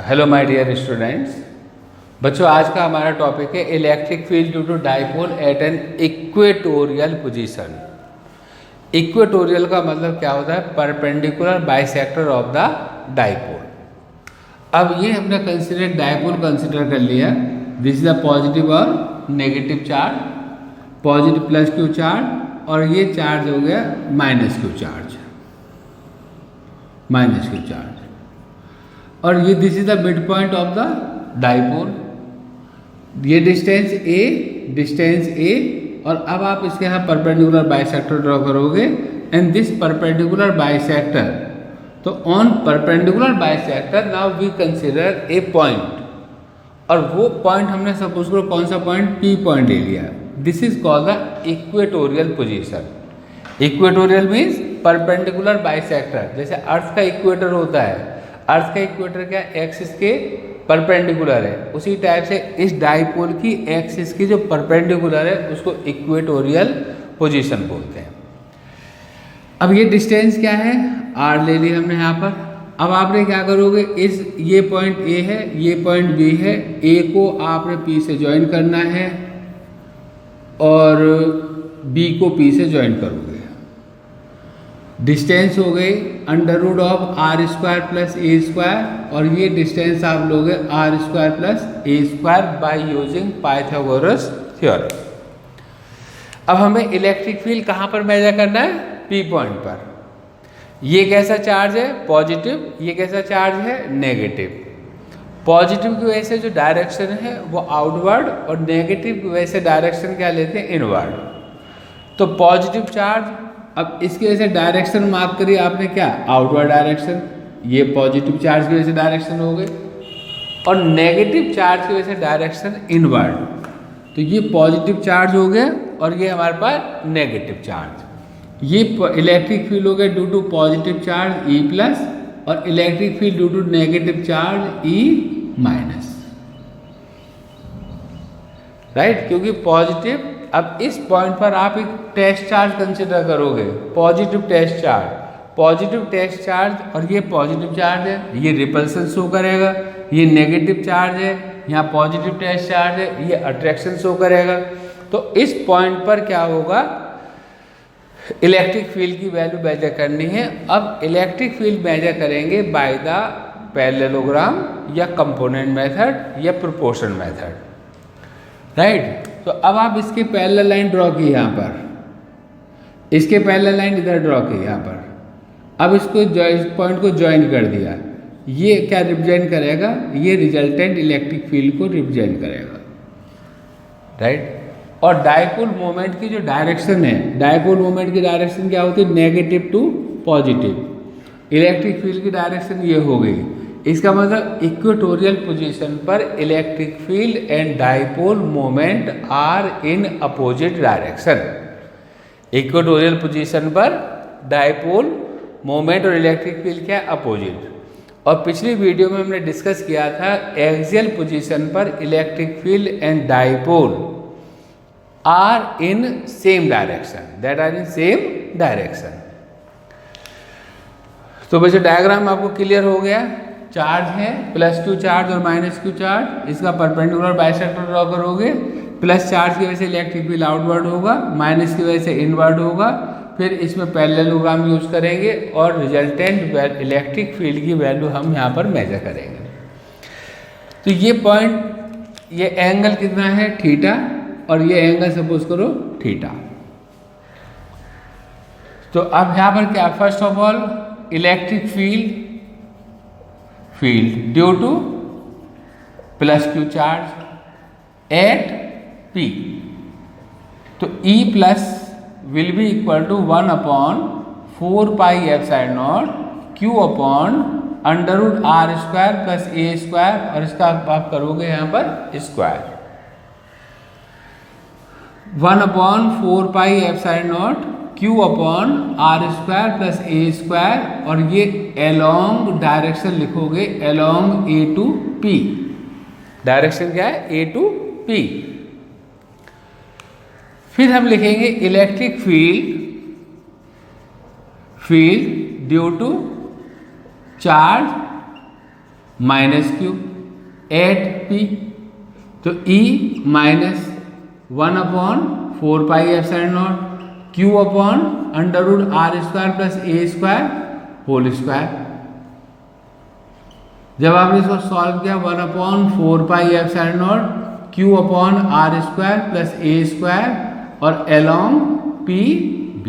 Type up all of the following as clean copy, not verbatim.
Hello my dear students. बच्चों, आज का हमारा टॉपिक है electric field due to dipole at an equatorial position. Equatorial का मतलब क्या होता है? Perpendicular bisector of the dipole. अब ये हमने कंसिडर डाइपोल कंसिडर कर लिया। दिस इज द पॉजिटिव और negative charge, positive plus q charge, और ये चार्ज हो गया minus q charge, minus q charge. और ये this is the mid point of the dipole. ये डिस्टेंस ए, और अब आप इसके यहाँ परपेंडिकुलर बाइसेक्टर ड्रॉ करोगे एंड दिस परपेंडिकुलर बाइसेक्टर। तो on perpendicular bisector now we consider a point, और वो पॉइंट हमने सपोज करो कौन सा पॉइंट, पी पॉइंट ले लिया। This is called the equatorial position. Equatorial means perpendicular bisector. जैसे अर्थ का इक्वेटर होता है, अर्थ का इक्वेटर क्या एक्सिस के परपेंडिकुलर है, उसी टाइप से इस डाइपोल की एक्सिस की जो परपेंडिकुलर है उसको इक्वेटोरियल पोजीशन बोलते हैं। अब ये डिस्टेंस क्या है, आर ले ली हमने यहाँ पर। अब आपने क्या करोगे, ये पॉइंट ए है, ये पॉइंट बी है, ए को आपने पी से ज्वाइन करना है और बी को पी से ज्वाइन करोगे। डिस्टेंस हो गई under root of r square plus a square, और ये डिस्टेंस आप लोगे r square plus a square by using Pythagoras theorem. अब हमें इलेक्ट्रिक फील्ड कहाँ पर मेजर करना है? पी पॉइंट पर। ये कैसा चार्ज है? पॉजिटिव। ये कैसा चार्ज है? नेगेटिव। पॉजिटिव की वजह से जो डायरेक्शन है वो आउटवर्ड, और नेगेटिव की वजह से डायरेक्शन क्या लेते हैं? इनवर्ड। तो पॉजिटिव चार्ज, अब इसकी वजह से डायरेक्शन मार्क करिए आपने, क्या? Outward direction. ये पॉजिटिव चार्ज की वजह से डायरेक्शन हो गई, और नेगेटिव चार्ज की वजह से डायरेक्शन इनवर्ड। तो ये पॉजिटिव चार्ज हो गया और ये हमारे पास नेगेटिव चार्ज। ये इलेक्ट्रिक फील्ड हो गया due to positive charge E plus, और electric field due to negative charge E minus. Right, क्योंकि पॉजिटिव, अब इस पॉइंट पर आप एक टेस्ट चार्ज कंसिडर करोगे, positive test charge, positive test charge, और ये पॉजिटिव चार्ज है, ये रिपल्सन शो करेगा। ये नेगेटिव चार्ज है, यहाँ पॉजिटिव टेस्ट चार्ज है, ये अट्रैक्शन शो करेगा। तो इस पॉइंट पर क्या होगा, इलेक्ट्रिक फील्ड की वैल्यू मेजर करनी है। अब इलेक्ट्रिक फील्ड मेजर करेंगे बाय द पैरेललोग्राम या कंपोनेंट मेथड या प्रोपोर्शन मेथड। राइट, तो अब आप इसके पैरेलल लाइन ड्रॉ की यहाँ पर, इसके पैरेलल लाइन इधर ड्रॉ की यहाँ पर। अब इसको इस पॉइंट को ज्वाइन कर दिया। ये क्या रिप्रेजेंट करेगा? ये रिजल्टेंट इलेक्ट्रिक फील्ड को रिप्रेजेंट करेगा। राइट, और डाइपोल मोमेंट की जो डायरेक्शन है, डाइपोल मोमेंट की डायरेक्शन क्या होती है? Negative to positive. Electric field की डायरेक्शन ये हो गई। इसका मतलब इक्वेटोरियल पोजीशन पर electric field and dipole moment are in opposite direction. Equatorial position पर डाइपोल मोमेंट और इलेक्ट्रिक फील्ड क्या है? अपोजिट। और पिछली वीडियो में हमने डिस्कस किया था एक्सियल पोजीशन पर electric field and dipole are in same direction, that are in same direction. तो बच्चों, डायग्राम आपको क्लियर हो गया। चार्ज है प्लस क्यू चार्ज और माइनस क्यू चार्ज, इसका परपेंडिकुलर बाइसेक्टर ड्रॉ करोगे। प्लस चार्ज की वजह से इलेक्ट्रिक फील्ड आउटवर्ड होगा, माइनस की वजह से इनवर्ड होगा। फिर इसमें पैरेललोग्राम यूज करेंगे और रिजल्टेंट इलेक्ट्रिक फील्ड की वैल्यू हम यहाँ पर मेजर करेंगे। तो ये पॉइंट, ये एंगल कितना है? थीटा, और ये एंगल सपोज करो थीटा। तो अब यहाँ पर क्या, first of all electric field due to plus q charge at P. तो E plus will be equal to 1/4 pi epsilon naught Q upon under root r square plus a square, और इसका आप करोगे यहाँ पर square. 1/4 pi epsilon naught Q upon r square plus a square, और ये along direction लिखोगे, along a to p. Direction क्या है? A to p. फिर हम लिखेंगे electric field due to charge minus Q at P, तो E minus 1/4πε0 Q upon √r² plus a² whole square. जब आपने इसको सॉल्व किया 1/4πε0 Q upon r² plus a² और along PB,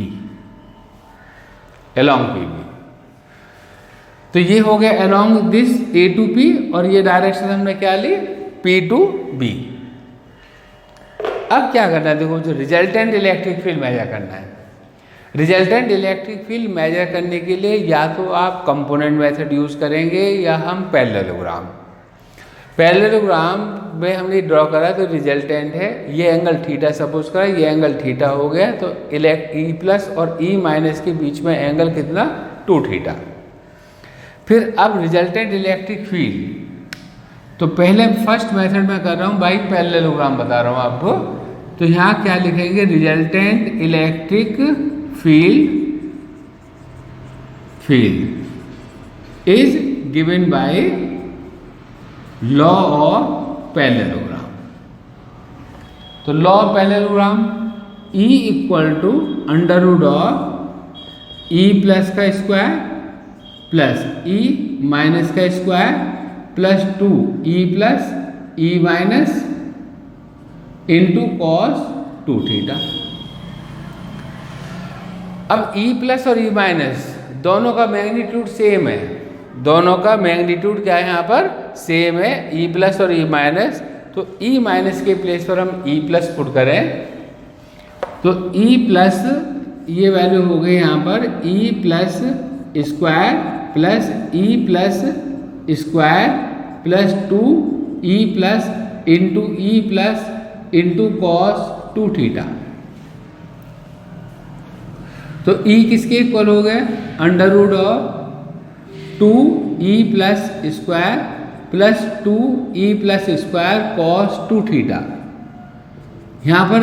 तो ये हो गया along this A to P और ये डायरेक्शन हमने क्या ली P to B। अब क्या करना है, देखो जो रिजल्टेंट इलेक्ट्रिक फील्ड मेजर करना है। रिजल्टेंट इलेक्ट्रिक फील्ड मेजर करने के लिए या तो आप कंपोनेंट मेथड यूज़ करेंगे या हम पैरेललोग्राम। पैरेललोग्राम में हमने ड्रॉ करा तो रिजल्टेंट है ये एंगल थीटा, सपोज करा ये एंगल थीटा हो गया, तो E प्लस और E माइनस के बीच में एंगल कितना 2 थीटा। फिर अब रिजल्टेंट इलेक्ट्रिक फील्ड, तो पहले फर्स्ट मेथड में कर रहा हूँ बाई पैरेललोग्राम बता रहा हूँ आपको। तो यहाँ क्या लिखेंगे, resultant electric field is given by law of parallelogram. तो law of parallelogram E equal to √ऑफ E प्लस का स्क्वायर प्लस E माइनस का square plus 2E plus E minus into cos 2 theta. अब E प्लस और E minus दोनों का magnitude same है, दोनों का मैग्नीट्यूड क्या है यहाँ पर सेम है, E प्लस और E माइनस। तो E माइनस के प्लेस पर हम E प्लस पुट करें तो E प्लस ये वैल्यू हो गई यहाँ पर E plus square plus E plus square plus 2E plus into cos 2 theta. तो E किसके इक्वल हो गए, √of 2E plus square plus 2E plus square cos 2 theta. यहाँ पर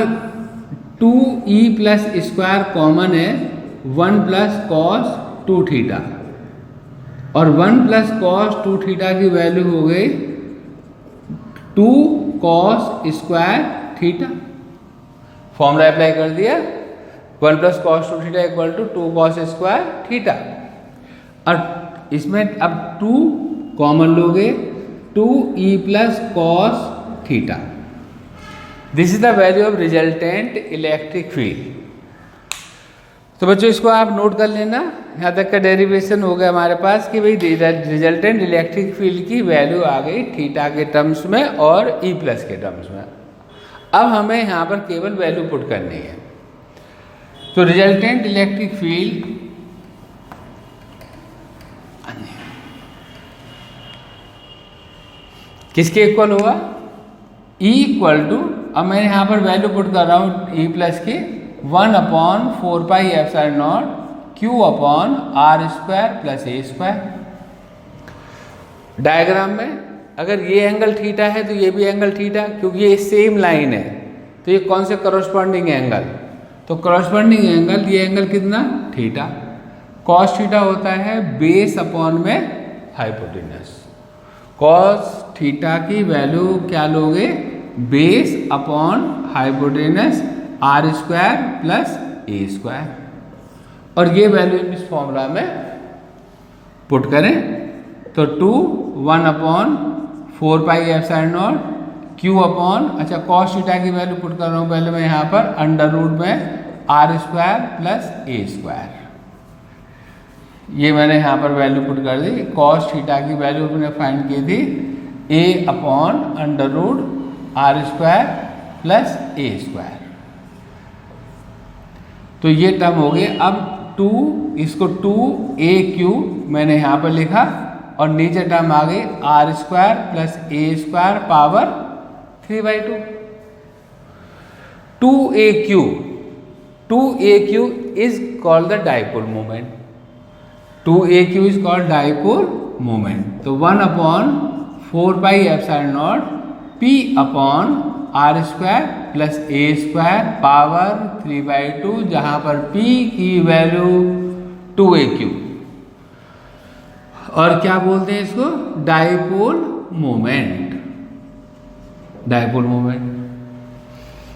2E प्लस स्क्वायर कॉमन है, 1 प्लस कॉस 2 थीटा और 1 plus cos 2 theta की value हो गई 2 cos square theta. Formula apply कर दिया, 1 plus cos 2 theta equal to 2 cos square theta. और इसमें अब 2 कॉमन लोगे, 2E plus cos theta. This is the value of resultant electric field. तो बच्चों इसको आप नोट कर लेना, यहाँ तक का डेरिवेशन हो गया हमारे पास कि भाई रिजल्टेंट इलेक्ट्रिक फील्ड की वैल्यू आ गई थीटा के टर्म्स में और E प्लस के टर्म्स में। अब हमें यहाँ पर केवल वैल्यू पुट करनी है। तो रिजल्टेंट इलेक्ट्रिक फील्ड किसके इक्वल हुआ, E इक्वल टू, अब मैं यहाँ पर वैल्यू पुट कर रहा हूँ E प्लस की 1/4πε0 Q upon r² plus a²। Diagram में अगर ये एंगल थीटा है तो ये भी एंगल थीटा, क्योंकि ये सेम लाइन है तो ये कौन से करस्पॉन्डिंग एंगल, तो करस्पॉन्डिंग एंगल ये एंगल कितना थीटा। कॉस थीटा होता है बेस अपॉन में हाइपोटेनस। कॉस थीटा की वैल्यू क्या लोगे, base upon hypotenuse r² plus a²। और ये वैल्यू इस फॉर्मूला में पुट करें तो 1/4πε0 Q अपॉन, अच्छा कॉस थीटा की वैल्यू पुट कर रहा हूँ पहले मैं यहाँ पर √ में r² प्लस a²। ये मैंने यहाँ पर वैल्यू पुट कर दी। कॉस थीटा की वैल्यू मैंने फाइंड की थी a upon √r² plus a²। तो ये टर्म हो गए। अब 2 इसको 2AQ मैंने यहाँ पर लिखा और नीचे टर्म आ गई r² plus a² power 3/2। 2AQ is called the dipole moment। 2AQ is called dipole moment। तो 1/4πε0 P upon r² plus a² power 3/2, जहाँ पर P की वैल्यू 2AQ। और क्या बोलते हैं इसको, डाइपोल मोमेंट, डाइपोल मोमेंट।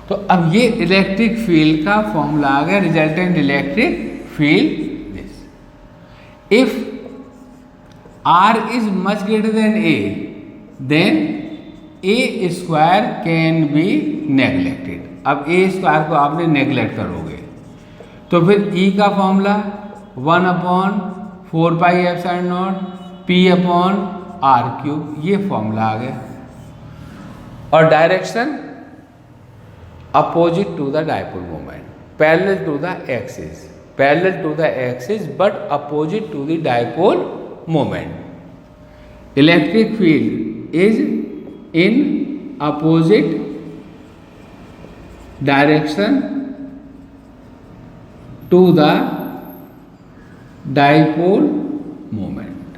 तो अब ये इलेक्ट्रिक फील्ड का फॉर्मूला आ गया, resultant electric field this. If R is much greater than A, then A square can be neglected. अब A स्क्वायर को आपने नेग्लेक्ट करोगे तो फिर E का फॉर्मूला 1/4πε0 P/r³, ये फॉर्मूला आ गया। और direction opposite to the dipole moment, parallel to the axis, parallel to the axis but opposite to the dipole moment। Electric field is in opposite direction to the dipole moment,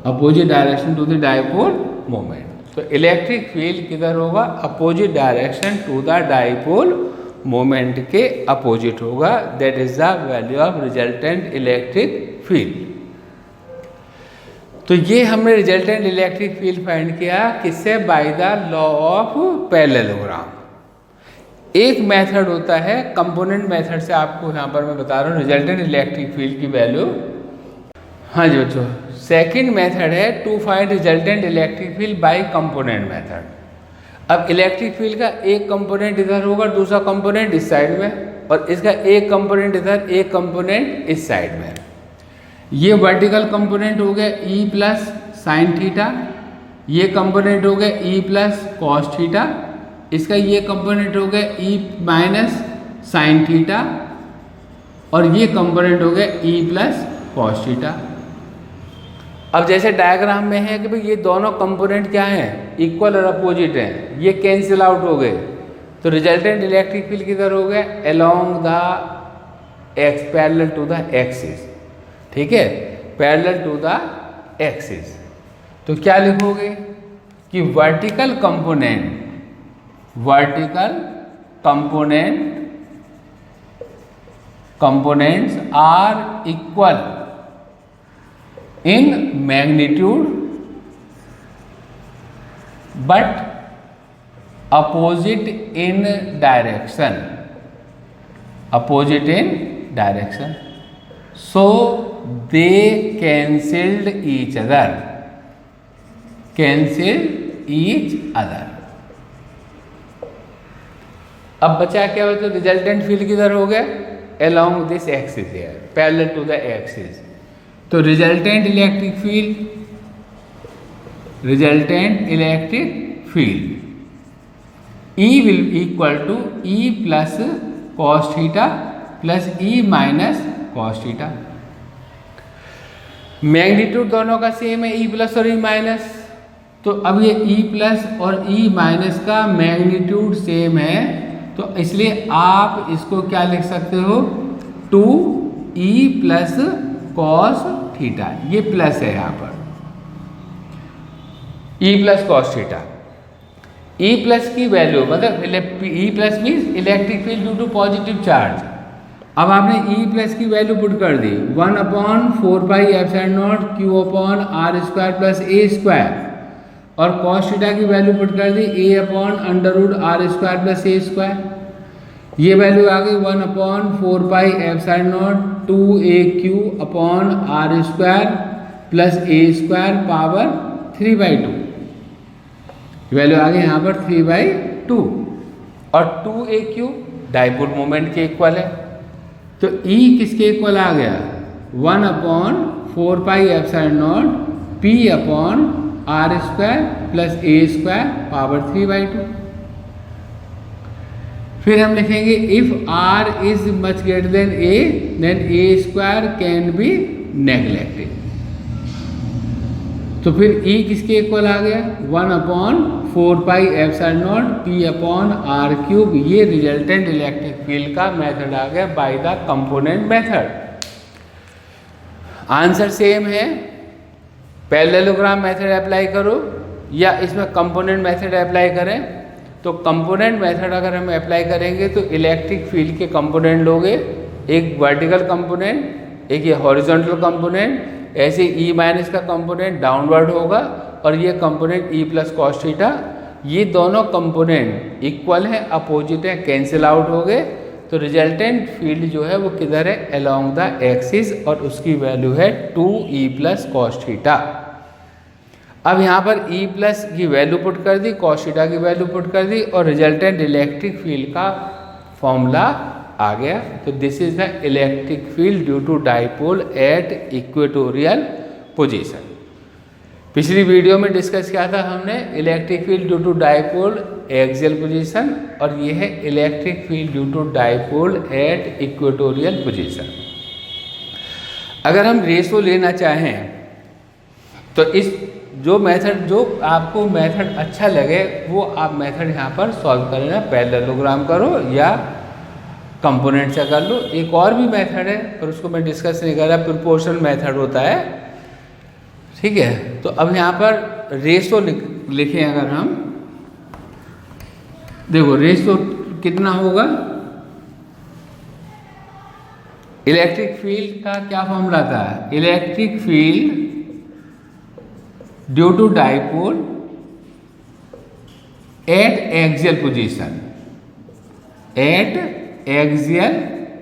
opposite direction to the dipole moment। तो electric field किधर होगा, opposite direction to the dipole moment के opposite होगा। That is the value of resultant electric field. तो ये हमने resultant electric field find किया किससे, by the law of parallelogram. एक मेथड होता है कंपोनेंट मेथड से, आपको यहाँ पर मैं बता रहा हूँ रिजल्टेंट इलेक्ट्रिक फील्ड की वैल्यू। हाँ जी बच्चों, सेकंड मेथड है to find resultant electric field by component method. अब इलेक्ट्रिक फील्ड का एक कंपोनेंट इधर होगा, दूसरा कंपोनेंट इस साइड में, और इसका एक कंपोनेंट इधर, एक कंपोनेंट इस साइड में। ये वर्टिकल कंपोनेंट हो गया E प्लस साइन थीटा, ये कंपोनेंट हो गया E प्लस कॉस थीटा, इसका ये कंपोनेंट हो गया E माइनस साइन थीटा, और ये कंपोनेंट हो गया E प्लस कॉस थीटा। अब जैसे डायग्राम में है कि भाई ये दोनों कंपोनेंट क्या हैं, इक्वल और अपोजिट हैं, ये कैंसिल आउट हो गए, तो रिजल्टेंट इलेक्ट्रिक फील्ड किधर हो गया, along the axis, parallel to the axis. ठीक है, पैरेलल टू द एक्सिस। तो क्या लिखोगे कि vertical components are equal in magnitude but opposite in direction, opposite in direction. So they cancelled each other, cancelled each other। अब बचा क्या हो, तो रिजल्टेंट फील्ड किधर हो गया, along this axis here, parallel to the axis। तो resultant electric field E will equal to E plus cos theta plus E minus cos theta. Magnitude दोनों का सेम है, E प्लस और E माइनस, तो अब ये E प्लस और E minus का मैग्नीट्यूड सेम है, तो इसलिए आप इसको क्या लिख सकते हो, 2E प्लस कॉस थीटा, ये प्लस है यहाँ पर, E plus cos theta. E plus की वैल्यू मतलब E plus means electric field due to positive charge. अब आपने E प्लस की वैल्यू पुट कर दी 1/4πε0 Q/r² प्लस a स्क्वायर, और cos थीटा की वैल्यू पुट कर दी a/√r² प्लस a स्क्वायर। ये वैल्यू आ गई 1/4πε0 2aq/r² plus a square power 3/2। Value आ गई यहाँ पर 3/2, और 2aq डाइपोल मोमेंट के इक्वल है, तो E किसके इक्वल आ गया, 1/4πε0 P/r² plus a square power 3/2। फिर हम लिखेंगे if R is much greater than A then a square can be neglected. तो फिर E किसके इक्वल आ गया, 1/4πε0 P/r³। ये रिजल्टेंट इलेक्ट्रिक फील्ड का मेथड आ गया by the component method. Answer same है, पैरेललोग्राम मेथड अप्लाई करो या इसमें कंपोनेंट मेथड अप्लाई करें। तो कंपोनेंट मेथड अगर हम अप्लाई करेंगे तो इलेक्ट्रिक फील्ड के कंपोनेंट लोगे, एक वर्टिकल कंपोनेंट, एक ये हॉरिजॉन्टल कंपोनेंट, ऐसे ई माइनस का कंपोनेंट डाउनवर्ड होगा और ये component E plus cos theta, ये दोनों कंपोनेंट इक्वल हैं, अपोजिट हैं, कैंसिल आउट हो गए। तो रिजल्टेंट फील्ड जो है वो किधर है, अलोंग द एक्सिस, और उसकी वैल्यू है 2e प्लस कॉस थीटा। अब यहाँ पर E प्लस की वैल्यू पुट कर दी, कॉस थीटा की वैल्यू पुट कर दी, और रिजल्टेंट इलेक्ट्रिक फील्ड का फॉर्मूला आ गया। तो this is the electric field due to dipole at equatorial position. पिछली वीडियो में डिस्कस किया था हमने electric field due to dipole axial position, और ये है electric field due to dipole at equatorial position. अगर हम रेशो लेना चाहें तो इस जो मेथड, जो आपको मेथड अच्छा लगे वो आप मेथड यहाँ पर सॉल्व कर लेना, पैरेललोग्राम करो या कंपोनेंट से कर लो। एक और भी मेथड है पर उसको मैं डिस्कस नहीं कर रहा, प्रोपोर्शनल मेथड होता है, ठीक है। तो अब यहाँ पर रेशो लिखें, अगर हम देखो रेशो कितना होगा, इलेक्ट्रिक फील्ड का क्या फॉर्मूला था, electric field due to dipole at axial position, at axial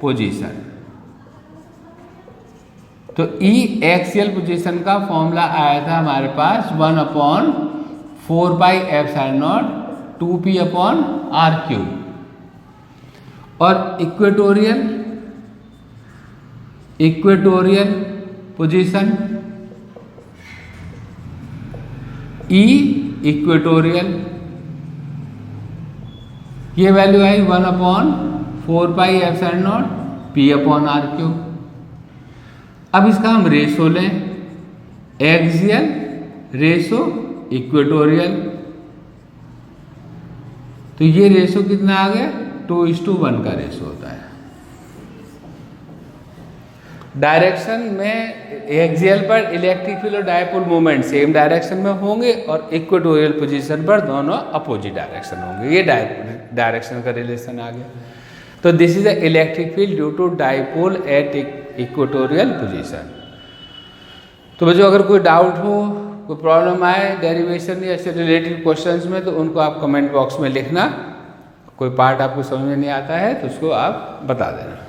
position. तो ई एक्सियल पोजीशन का फॉर्मूला आया था हमारे पास 1/4 pi epsilon naught 2p upon r cube, और इक्वेटोरियल पोजीशन ई इक्वेटोरियल, ये वैल्यू आई 1/4 pi epsilon naught p upon r cube. अब इसका हम रेशो लें, एक्सियल रेशो इक्वेटोरियल, तो ये रेशो कितना आ गया, 2:1 का रेशो होता है। डायरेक्शन में एक्सियल पर इलेक्ट्रिक फील्ड और डायपोल मोमेंट सेम डायरेक्शन में होंगे, और इक्वेटोरियल पोजीशन पर दोनों अपोजिट डायरेक्शन होंगे, ये डायरेक्शन का रिलेशन आ गया। तो this is the electric field due to dipole at equatorial position. तो बच्चों अगर कोई डाउट हो, कोई प्रॉब्लम आए डेरिवेशन या इससे रिलेटेड क्वेश्चंस में, तो उनको आप कमेंट बॉक्स में लिखना। कोई पार्ट आपको समझ में नहीं आता है तो उसको आप बता देना।